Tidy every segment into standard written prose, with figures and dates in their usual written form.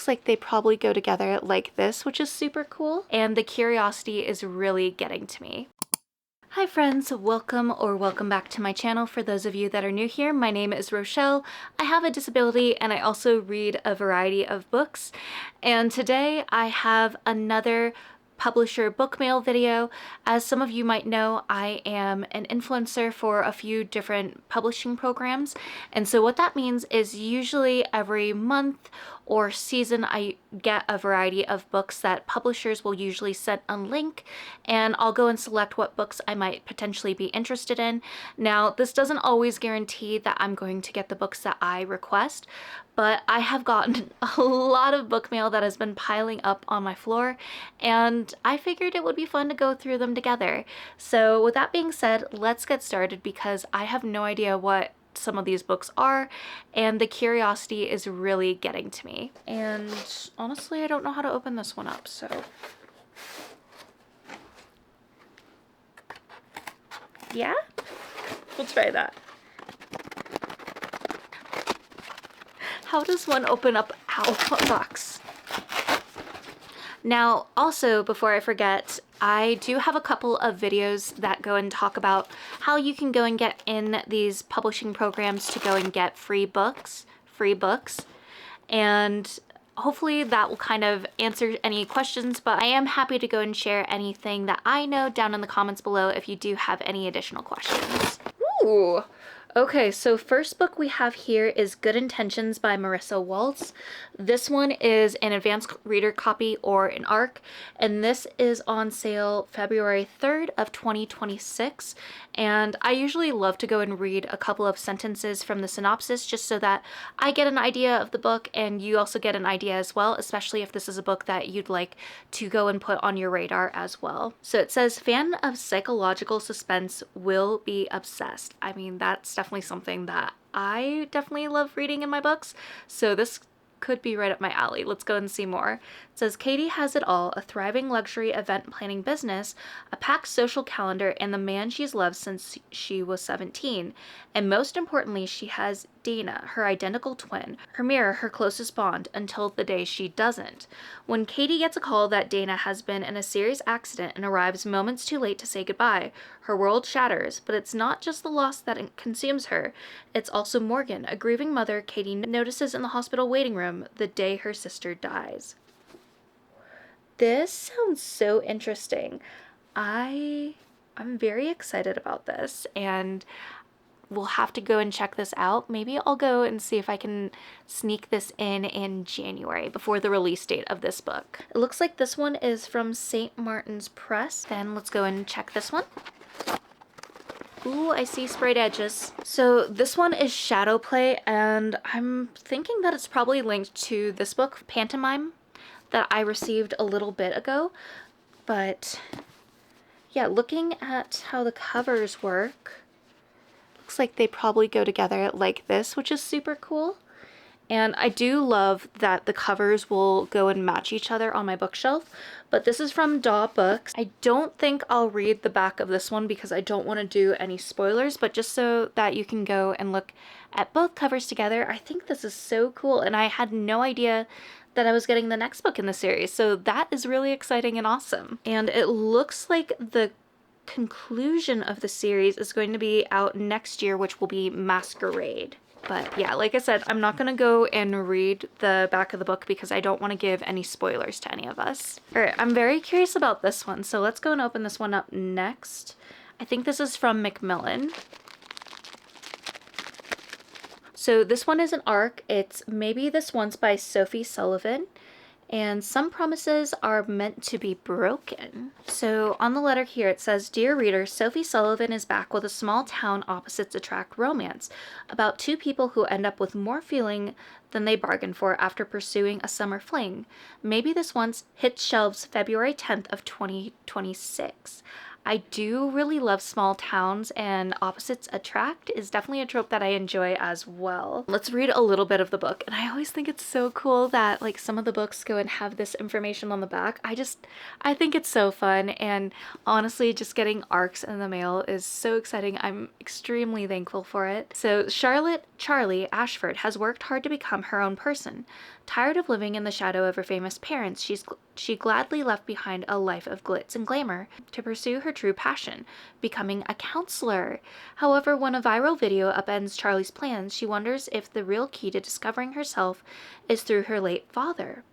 looks like they probably go together like this, which is super cool. And the curiosity is really getting to me. Hi friends, welcome back to my channel. For those of you that are new here, my name is Rochelle. I have a disability and I also read a variety of books. And today I have another publisher book mail video. As some of you might know, I am an influencer for a few different publishing programs. And so what that means is usually every month or season I get a variety of books that publishers will usually send a link, and I'll go and select what books I might potentially be interested in. Now, this doesn't always guarantee that I'm going to get the books that I request, but I have gotten a lot of book mail that has been piling up on my floor, and I figured it would be fun to go through them together. So with that being said, let's get started because I have no idea what some of these books are, and the curiosity is really getting to me. And honestly, I don't know how to open this one up, so yeah, we'll try that. How does one open up a box? Now, also, before I forget, I do have a couple of videos that go and talk about how you can go and get in these publishing programs to go and get free books, and hopefully that will kind of answer any questions, but I am happy to go and share anything that I know down in the comments below if you do have any additional questions. Ooh! Okay, so first book we have here is Good Intentions by Marissa Waltz. This one is an advanced reader copy or an ARC, and this is on sale February 3rd of 2026. And I usually love to go and read a couple of sentences from the synopsis just so that I get an idea of the book and you also get an idea as well, especially if this is a book that you'd like to go and put on your radar as well. So it says, fan of psychological suspense will be obsessed. I mean, that's definitely something that I definitely love reading in my books, so this could be right up my alley. Let's go and see more. It says, Katie has it all: a thriving luxury event planning business, a packed social calendar, and the man she's loved since she was 17. And most importantly, she has Dana, her identical twin, her mirror, her closest bond, until the day she doesn't. When Katie gets a call that Dana has been in a serious accident and arrives moments too late to say goodbye, her world shatters. But it's not just the loss that consumes her, it's also Morgan, a grieving mother Katie notices in the hospital waiting room the day her sister dies. This sounds so interesting. I'm very excited about this, and we'll have to go and check this out. Maybe I'll go and see if I can sneak this in January before the release date of this book. It looks like this one is from St. Martin's Press. Then let's go and check this one. Ooh, I see sprayed edges. So this one is Shadow Play, and I'm thinking that it's probably linked to this book, Pantomime, that I received a little bit ago. But yeah, looking at how the covers work, looks like they probably go together like this, which is super cool. And I do love that the covers will go and match each other on my bookshelf. But this is from Daw Books. I don't think I'll read the back of this one because I don't want to do any spoilers, but just so that you can go and look at both covers together, I think this is so cool. And I had no idea that I was getting the next book in the series, so that is really exciting and awesome. And it looks like the conclusion of the series is going to be out next year, which will be Masquerade. But yeah, like I said, I'm not gonna go and read the back of the book because I don't want to give any spoilers to any of us. All right, I'm very curious about this one, so let's go and open this one up next. I think this is from Macmillan. So this one is an ARC. It's Maybe This Once by Sophie Sullivan. And some promises are meant to be broken. So on the letter here it says, Dear reader, Sophie Sullivan is back with a small town opposites attract romance about two people who end up with more feeling than they bargained for after pursuing a summer fling. Maybe This Once hits shelves February 10th of 2026. I do really love small towns, and opposites attract is definitely a trope that I enjoy as well. Let's read a little bit of the book, and I always think it's so cool that like some of the books go and have this information on the back. I think it's so fun, and honestly just getting arcs in the mail is so exciting. I'm extremely thankful for it. So Charlotte Charlie Ashford has worked hard to become her own person. Tired of living in the shadow of her famous parents, she gladly left behind a life of glitz and glamour to pursue her true passion, becoming a counselor. However, when a viral video upends Charlie's plans, she wonders if the real key to discovering herself is through her late father.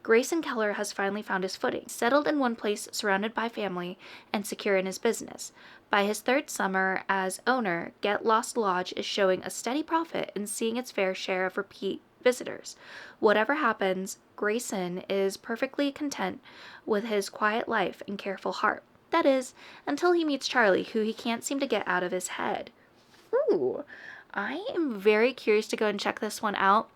Grayson Keller has finally found his footing, settled in one place, surrounded by family, and secure in his business. By his third summer as owner, Get Lost Lodge is showing a steady profit and seeing its fair share of repeat visitors. Whatever happens, Grayson is perfectly content with his quiet life and careful heart. That is, until he meets Charlie, who he can't seem to get out of his head. Ooh, I am very curious to go and check this one out.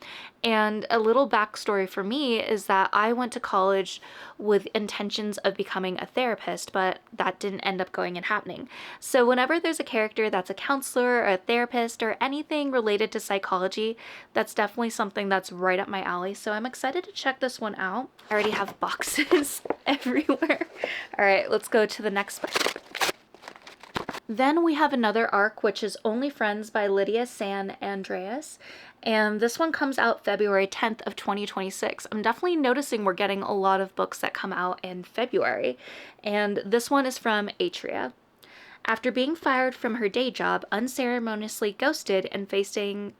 And a little backstory for me is that I went to college with intentions of becoming a therapist, but that didn't end up going and happening. So whenever there's a character that's a counselor or a therapist or anything related to psychology, that's definitely something that's right up my alley. So I'm excited to check this one out. I already have boxes everywhere. All right, let's go to the next one. Then we have another arc, which is Only Friends by Lydia San Andreas, and this one comes out February 10th of 2026. I'm definitely noticing we're getting a lot of books that come out in February, and this one is from Atria. After being fired from her day job, unceremoniously ghosted, and facing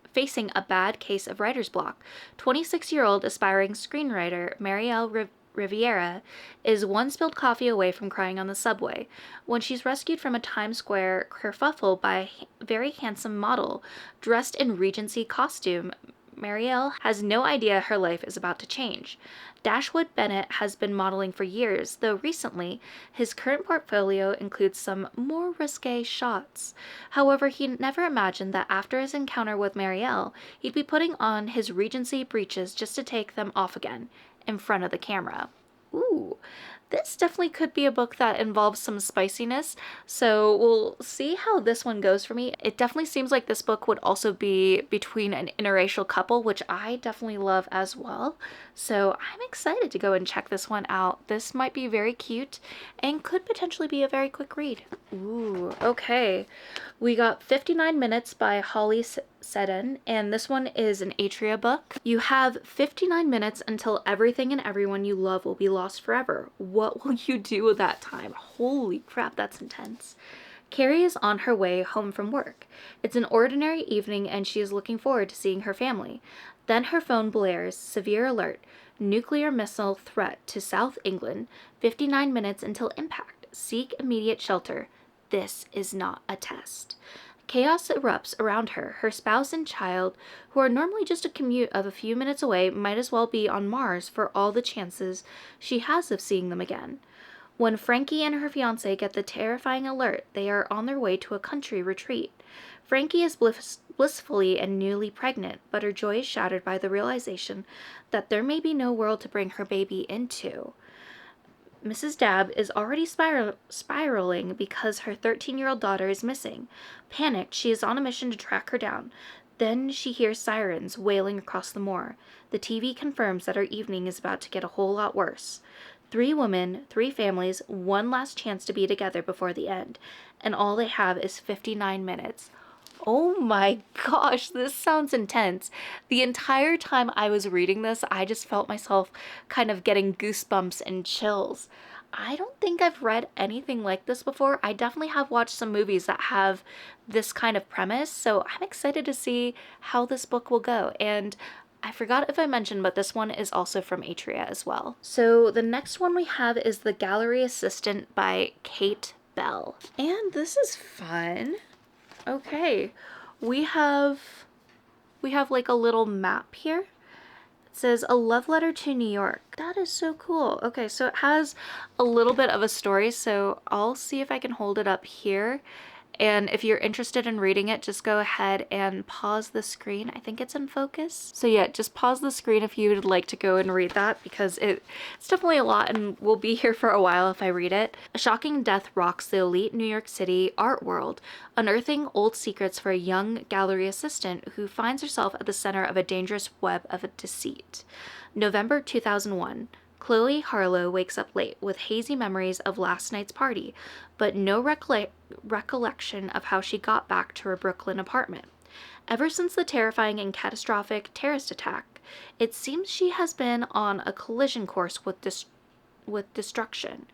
a bad case of writer's block, 26-year-old aspiring screenwriter Marielle Riviera is one spilled coffee away from crying on the subway when she's rescued from a Times Square kerfuffle by a very handsome model dressed in Regency costume. Marielle has no idea her life is about to change. Dashwood Bennett has been modeling for years, though recently his current portfolio includes some more risque shots. However, he never imagined that after his encounter with Marielle, he'd be putting on his Regency breeches just to take them off again in front of the camera. Ooh, this definitely could be a book that involves some spiciness, so we'll see how this one goes for me. It definitely seems like this book would also be between an interracial couple, which I definitely love as well. So I'm excited to go and check this one out. This might be very cute and could potentially be a very quick read. Ooh, okay. We got 59 Minutes by Holly Seddon, and this one is an Atria book. You have 59 minutes until everything and everyone you love will be lost forever. What will you do with that time? Holy crap, that's intense. Carrie is on her way home from work. It's an ordinary evening and she is looking forward to seeing her family. Then her phone blares, severe alert, nuclear missile threat to South England, 59 minutes until impact. Seek immediate shelter. This is not a test. Chaos erupts around her. Her spouse and child, who are normally just a commute of a few minutes away, might as well be on Mars for all the chances she has of seeing them again. When Frankie and her fiancé get the terrifying alert, they are on their way to a country retreat. Frankie is blissfully and newly pregnant, but her joy is shattered by the realization that there may be no world to bring her baby into. Mrs. Dabb is already spiraling because her 13-year-old daughter is missing. Panicked, she is on a mission to track her down. Then she hears sirens wailing across the moor. The TV confirms that her evening is about to get a whole lot worse. 3 women, 3 families, one last chance to be together before the end. And all they have is 59 minutes. Oh my gosh, this sounds intense. The entire time I was reading this, I just felt myself kind of getting goosebumps and chills. I don't think I've read anything like this before. I definitely have watched some movies that have this kind of premise, so I'm excited to see how this book will go. And I forgot if I mentioned, but this one is also from Atria as well. So the next one we have is The Gallery Assistant by Kate Bell. And this is fun. Okay, we have like a little map here. It says A Love Letter to New York. That is so cool. Okay, so it has a little bit of a story, so I'll see if I can hold it up here And if you're interested in reading it, just go ahead and pause the screen. I think it's in focus. So yeah, just pause the screen if you would like to go and read that, because it's definitely a lot and we'll be here for a while if I read it. A shocking death rocks the elite New York City art world, unearthing old secrets for a young gallery assistant who finds herself at the center of a dangerous web of deceit. November 2001. Chloe Harlow wakes up late with hazy memories of last night's party, but no recollection of how she got back to her Brooklyn apartment. Ever since the terrifying and catastrophic terrorist attack, it seems she has been on a collision course with destruction.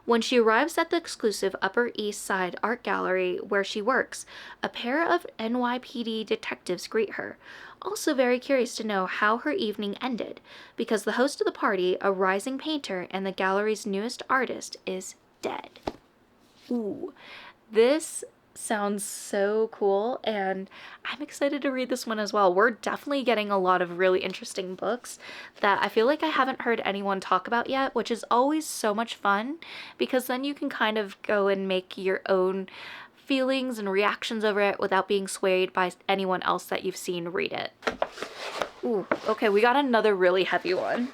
When she arrives at the exclusive Upper East Side art gallery where she works, a pair of NYPD detectives greet her, also very curious to know how her evening ended, because the host of the party, a rising painter and the gallery's newest artist, is dead. Ooh, this sounds so cool, and I'm excited to read this one as well. We're definitely getting a lot of really interesting books that I feel like I haven't heard anyone talk about yet, which is always so much fun, because then you can kind of go and make your own feelings and reactions over it without being swayed by anyone else that you've seen read it. Ooh, okay, we got another really heavy one.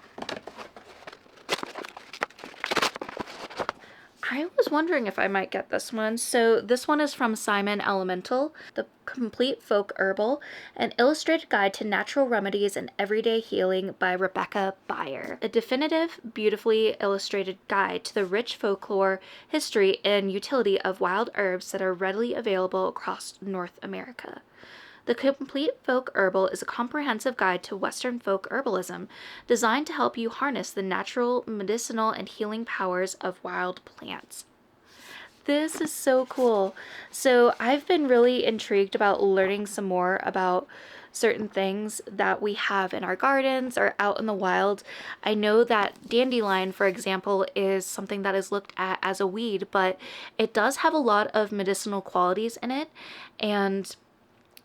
I was wondering if I might get this one. So this one is from Simon Elemental, The Complete Folk Herbal, an illustrated guide to natural remedies and everyday healing by Rebecca Beyer. A definitive, beautifully illustrated guide to the rich folklore, history, and utility of wild herbs that are readily available across North America. The Complete Folk Herbal is a comprehensive guide to Western folk herbalism designed to help you harness the natural, medicinal, and healing powers of wild plants. This is so cool. So I've been really intrigued about learning some more about certain things that we have in our gardens or out in the wild. I know that dandelion, for example, is something that is looked at as a weed, but it does have a lot of medicinal qualities in it, and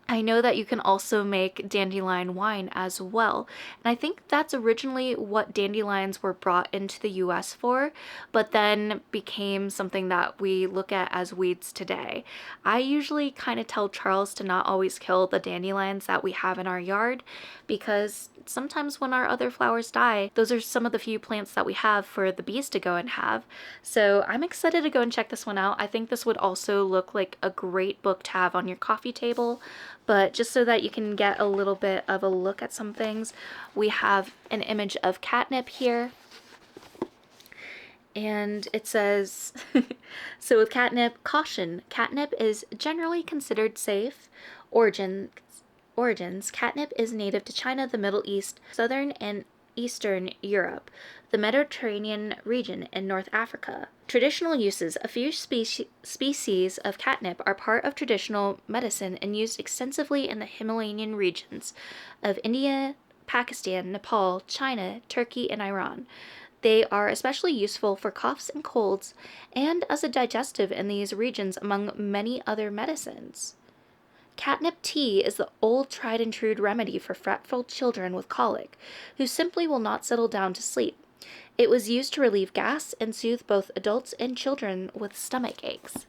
I know that you can also make dandelion wine as well, and I think that's originally what dandelions were brought into the US for, but then became something that we look at as weeds today. I usually kind of tell Charles to not always kill the dandelions that we have in our yard, because sometimes when our other flowers die, those are some of the few plants that we have for the bees to go and have. So I'm excited to go and check this one out. I think this would also look like a great book to have on your coffee table. But just so that you can get a little bit of a look at some things, we have an image of catnip here. And it says, so with catnip, caution, catnip is generally considered safe. Origins, catnip is native to China, the Middle East, Southern and Eastern Europe, the Mediterranean region, and North Africa. Traditional uses. A few species of catnip are part of traditional medicine and used extensively in the Himalayan regions of India, Pakistan, Nepal, China, Turkey, and Iran. They are especially useful for coughs and colds and as a digestive in these regions, among many other medicines. Catnip tea is the old tried and true remedy for fretful children with colic, who simply will not settle down to sleep. It was used to relieve gas and soothe both adults and children with stomach aches.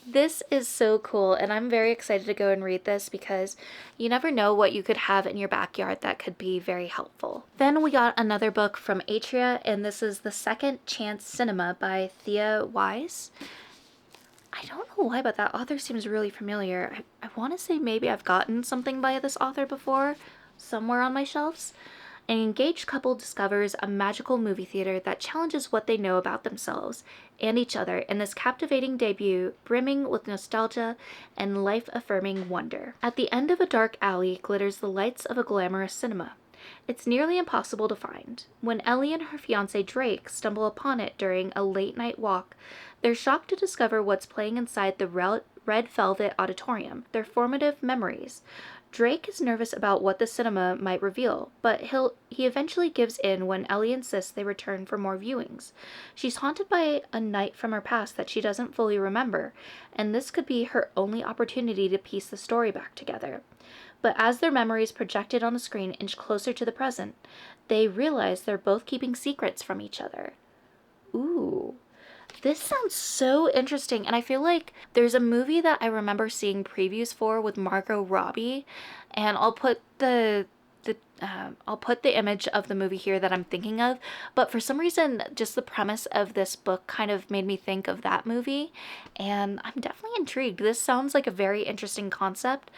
This is so cool, and I'm very excited to go and read this because you never know what you could have in your backyard that could be very helpful. Then we got another book from Atria, and this is The Second Chance Cinema by Thea Wise. I don't know why, but that author seems really familiar. I want to say maybe I've gotten something by this author before, somewhere on my shelves. An engaged couple discovers a magical movie theater that challenges what they know about themselves and each other in this captivating debut, brimming with nostalgia and life-affirming wonder. At the end of a dark alley glitters the lights of a glamorous cinema. It's nearly impossible to find. When Ellie and her fiancé Drake stumble upon it during a late-night walk, they're shocked to discover what's playing inside the red velvet auditorium, their formative memories. Drake is nervous about what the cinema might reveal, but he eventually gives in when Ellie insists they return for more viewings. She's haunted by a night from her past that she doesn't fully remember, and this could be her only opportunity to piece the story back together. But as their memories projected on the screen inch closer to the present, they realize they're both keeping secrets from each other. Ooh. This sounds so interesting, and I feel like there's a movie that I remember seeing previews for with Margot Robbie, and I'll put the image of the movie here that I'm thinking of, but for some reason, just the premise of this book kind of made me think of that movie, and I'm definitely intrigued. This sounds like a very interesting concept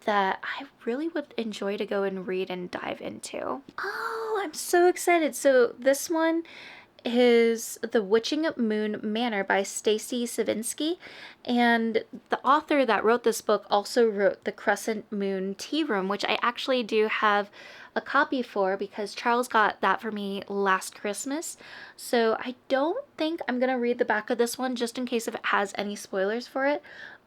that I really would enjoy to go and read and dive into. Oh, I'm so excited. So this one is The Witching Moon Manor by Stacy Savinsky, and the author that wrote this book also wrote The Crescent Moon Tea Room, which I actually do have a copy for because Charles got that for me last Christmas. So I don't think I'm gonna read the back of this one just in case if it has any spoilers for it.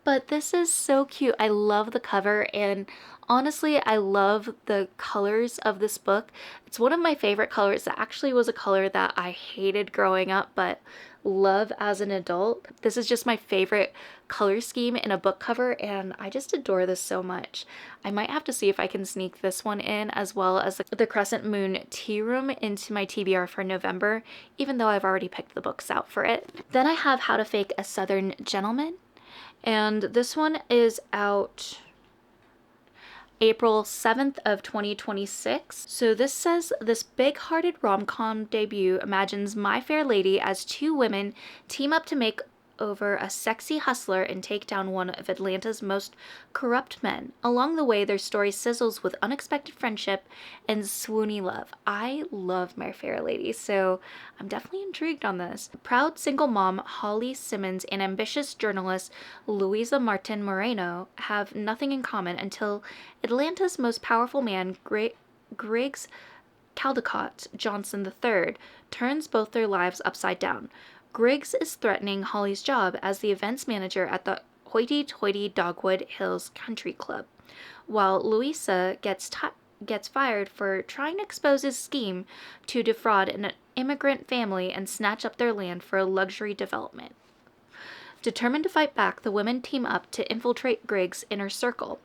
But this is so cute. I love the cover, and honestly, I love the colors of this book. It's one of my favorite colors. It actually was a color that I hated growing up, but love as an adult. This is just my favorite color scheme in a book cover, and I just adore this so much. I might have to see if I can sneak this one in as well as the Crescent Moon Tea Room into my TBR for November, even though I've already picked the books out for it. Then I have How to Fake a Southern Gentleman, and this one is out April 7th of 2026. So this says, this big-hearted rom-com debut imagines My Fair Lady as two women team up to make over a sexy hustler and take down one of Atlanta's most corrupt men. Along the way, their story sizzles with unexpected friendship and swoony love. I love My Fair Lady, so I'm definitely intrigued on this. Proud single mom Holly Simmons and ambitious journalist Louisa Martin Moreno have nothing in common until Atlanta's most powerful man, Griggs Caldecott Johnson III, turns both their lives upside down. Griggs is threatening Holly's job as the events manager at the hoity-toity Dogwood Hills Country Club, while Louisa gets fired for trying to expose his scheme to defraud an immigrant family and snatch up their land for a luxury development. Determined to fight back, the women team up to infiltrate Griggs' inner circle.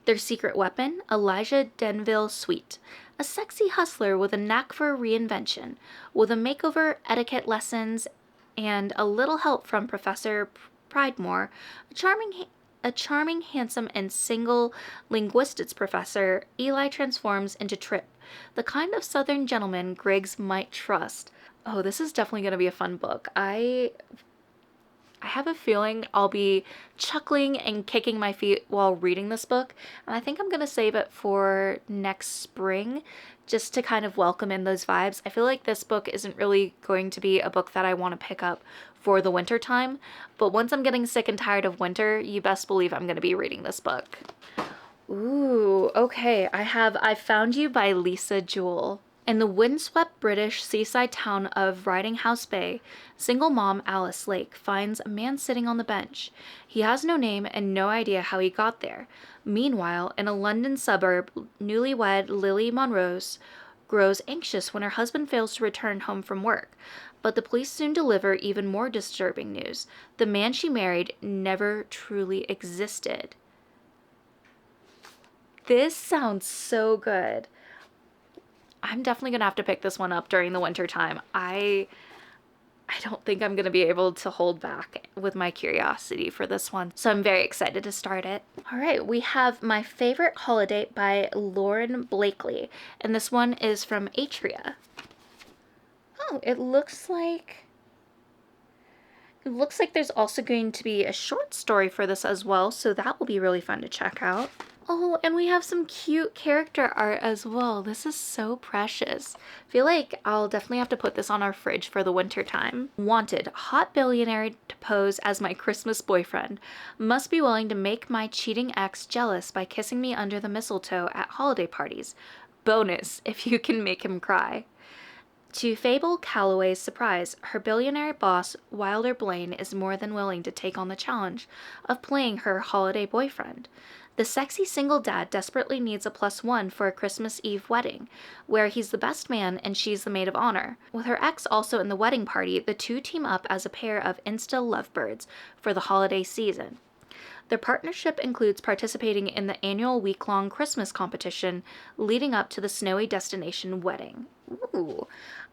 Their secret weapon, Elijah Denville Sweet, a sexy hustler with a knack for reinvention, with a makeover, etiquette lessons, and a little help from Professor Pridemore, a charming, handsome, and single linguistics professor. Eli transforms into Trip, the kind of Southern gentleman Griggs might trust. Oh, this is definitely going to be a fun book. I have a feeling I'll be chuckling and kicking my feet while reading this book, and I think I'm going to save it for next spring just to kind of welcome in those vibes. I feel like this book isn't really going to be a book that I want to pick up for the winter time, but once I'm getting sick and tired of winter, you best believe I'm going to be reading this book. Ooh, okay, I Found You by Lisa Jewell. In the windswept British seaside town of Riding House Bay, single mom Alice Lake finds a man sitting on the bench. He has no name and no idea how he got there. Meanwhile, in a London suburb, newlywed Lily Monrose grows anxious when her husband fails to return home from work. But the police soon deliver even more disturbing news. The man she married never truly existed. This sounds so good. I'm definitely going to have to pick this one up during the winter time. I don't think I'm going to be able to hold back with my curiosity for this one. So I'm very excited to start it. All right, we have My Favorite Holiday by Lauren Blakely. And this one is from Atria. Oh, it looks like there's also going to be a short story for this as well. So that will be really fun to check out. Oh, and we have some cute character art as well. This is so precious. I feel like I'll definitely have to put this on our fridge for the winter time. Wanted, hot billionaire to pose as my Christmas boyfriend. Must be willing to make my cheating ex jealous by kissing me under the mistletoe at holiday parties. Bonus, if you can make him cry. To Fable Calloway's surprise, her billionaire boss, Wilder Blaine, is more than willing to take on the challenge of playing her holiday boyfriend. The sexy single dad desperately needs a +1 for a Christmas Eve wedding, where he's the best man and she's the maid of honor. With her ex also in the wedding party, the two team up as a pair of Insta lovebirds for the holiday season. Their partnership includes participating in the annual week-long Christmas competition leading up to the snowy destination wedding. Ooh,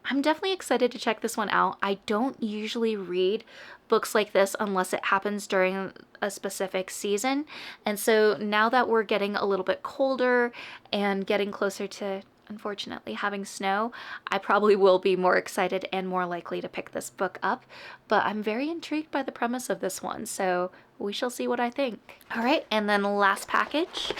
I'm definitely excited to check this one out. I don't usually read books like this unless it happens during a specific season. And so now that we're getting a little bit colder and getting closer to, unfortunately, having snow, I probably will be more excited and more likely to pick this book up. But I'm very intrigued by the premise of this one, so we shall see what I think. All right, and then the last package.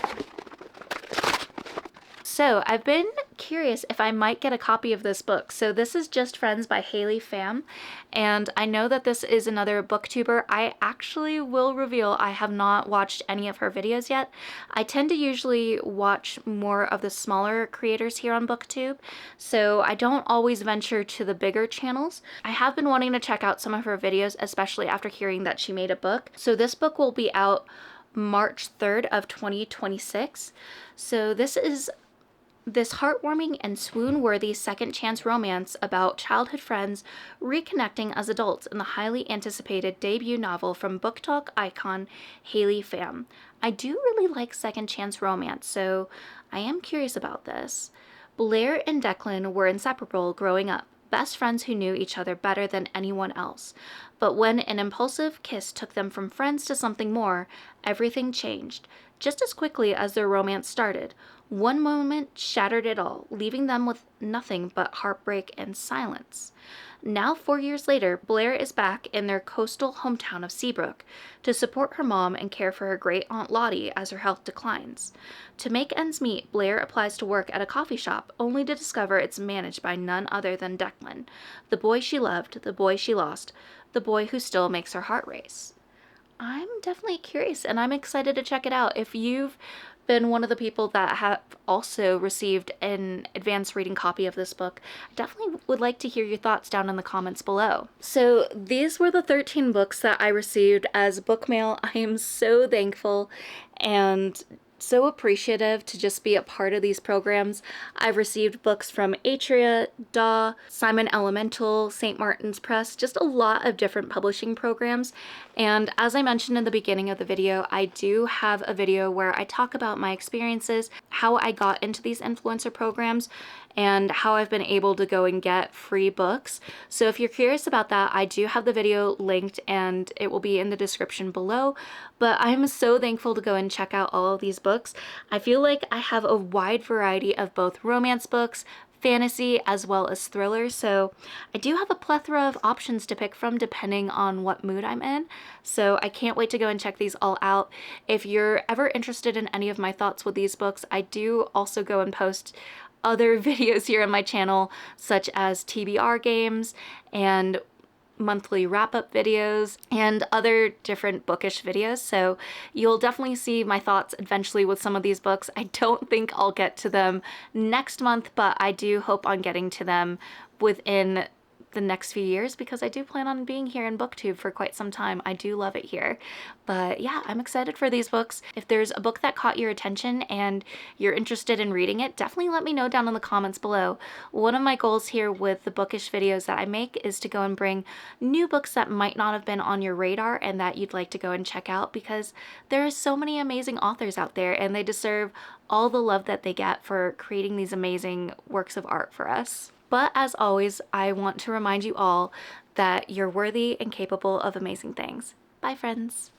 So I've been curious if I might get a copy of this book. So this is Just Friends by Haley Pham, and I know that this is another booktuber. I actually will reveal I have not watched any of her videos yet. I tend to usually watch more of the smaller creators here on booktube, so I don't always venture to the bigger channels. I have been wanting to check out some of her videos, especially after hearing that she made a book. So this book will be out March 3rd of 2026. So this is this heartwarming and swoon-worthy second chance romance about childhood friends reconnecting as adults in the highly anticipated debut novel from BookTok icon Haley Pham. I do really like second chance romance, so I am curious about this. Blair and Declan were inseparable growing up, best friends who knew each other better than anyone else. But when an impulsive kiss took them from friends to something more, everything changed. Just as quickly as their romance started, one moment shattered it all, leaving them with nothing but heartbreak and silence. Now, 4 years later, Blair is back in their coastal hometown of Seabrook to support her mom and care for her great Aunt Lottie as her health declines. To make ends meet, Blair applies to work at a coffee shop, only to discover it's managed by none other than Declan, the boy she loved, the boy she lost, the boy who still makes her heart race. I'm definitely curious, and I'm excited to check it out. If you've been one of the people that have also received an advanced reading copy of this book, I definitely would like to hear your thoughts down in the comments below. So these were the 13 books that I received as book mail. I am so thankful and so appreciative to just be a part of these programs. I've received books from Atria, Simon Elemental, St. Martin's Press, just a lot of different publishing programs. And as I mentioned in the beginning of the video, I do have a video where I talk about my experiences, how I got into these influencer programs, and how I've been able to go and get free books. So if you're curious about that, I do have the video linked and it will be in the description below. But I'm so thankful to go and check out all of these books. I feel like I have a wide variety of both romance books, fantasy, as well as thrillers, so I do have a plethora of options to pick from depending on what mood I'm in. So I can't wait to go and check these all out. If you're ever interested in any of my thoughts with these books, I do also go and post other videos here on my channel, such as TBR games and monthly wrap-up videos and other different bookish videos, so you'll definitely see my thoughts eventually with some of these books. I don't think I'll get to them next month, but I do hope on getting to them within the next few years, because I do plan on being here in booktube for quite some time. I do love it here. But yeah, I'm excited for these books. If there's a book that caught your attention and you're interested in reading it, definitely let me know down in the comments below. One of my goals here with the bookish videos that I make is to go and bring new books that might not have been on your radar and that you'd like to go and check out, because there are so many amazing authors out there and they deserve all the love that they get for creating these amazing works of art for us. But as always, I want to remind you all that you're worthy and capable of amazing things. Bye, friends.